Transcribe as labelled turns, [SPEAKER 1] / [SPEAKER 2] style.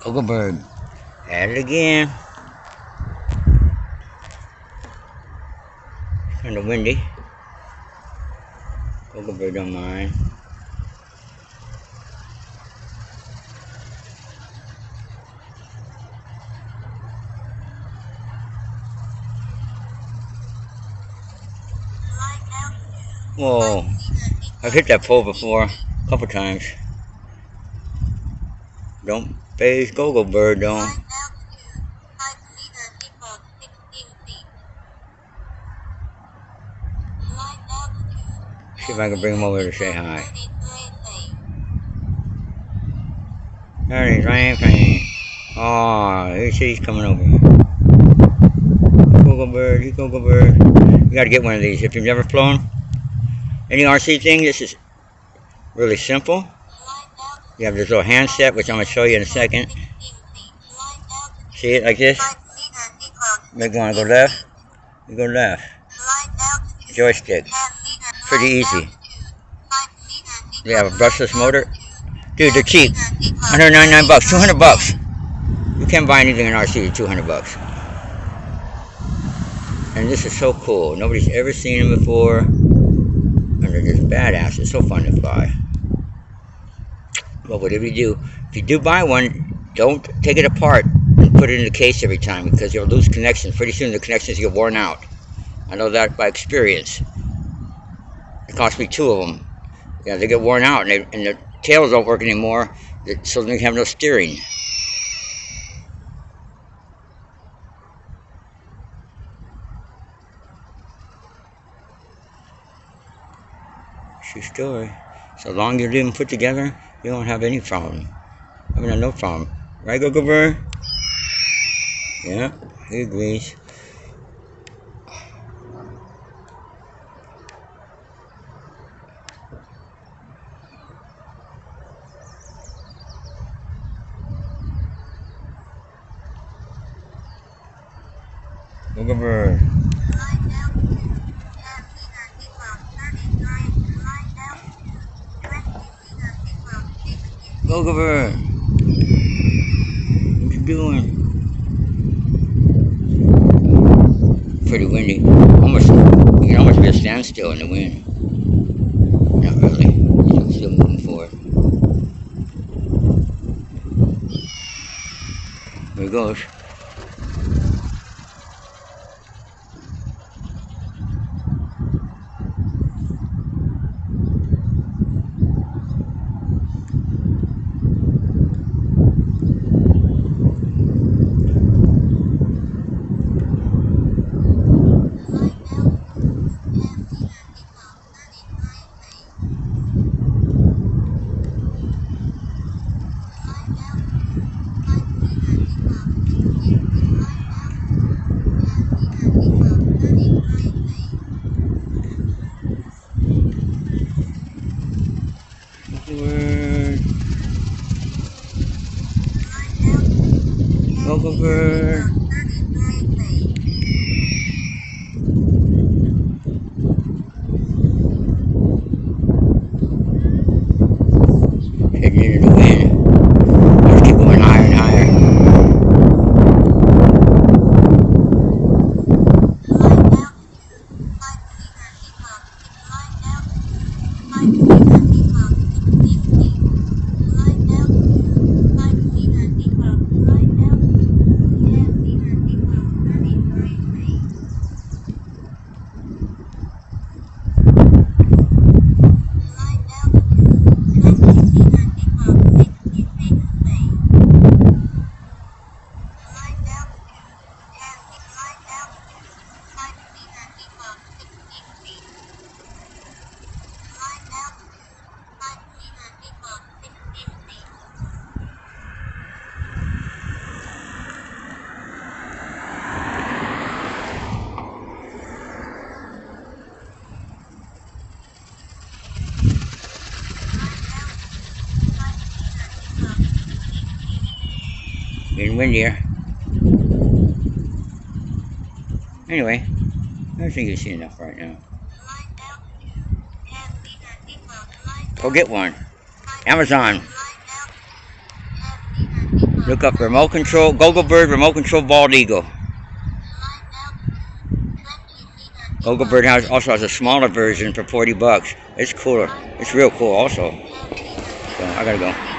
[SPEAKER 1] Cocoa bird. At it again. Kind of windy. Cocoa bird don't mind. Whoa. I've hit that pole before. A couple times. Don't phase Cocoa bird though. See if I can bring him over to say hi. There he's rain. Oh, he's coming over. Cocoa bird, Cocoa bird. You gotta get one of these. If you've never flown any RC thing, this is really simple. You have this little handset, which I'm gonna show you in a second. See it like this? Make one go left. You go left. Joystick. Pretty easy. They have a brushless motor. Dude, they're cheap. 199 bucks, 200 bucks. You can't buy anything in RC for 200 bucks. And this is so cool. Nobody's ever seen them before. And they're just badass. It's so fun to fly. Well, whatever you do, if you do buy one, don't take it apart and put it in the case every time, because you'll lose connections. Pretty soon the connections get worn out. I know that by experience. It cost me 2 of them. Yeah, they get worn out, and the tails don't work anymore, so they have no steering. True story. So long as you leave them put together, you don't have any problem. I mean, no problem. Right, Cocoa bird? Yeah, he agrees. Cocoa bird. Cocoa bird. What you doing? Pretty windy. Almost, you can almost be a standstill in the wind. Not really. Still moving forward. There it goes. Cocoa bird. Heading into the wind. Let's keep going higher and higher. Getting windier. Anyway, I think you see enough right now. Go get one. Amazon. Look up remote control, Gogo Bird remote control bald eagle. Gogo Bird also has a smaller version for $40. It's cooler. It's real cool also. So I gotta go.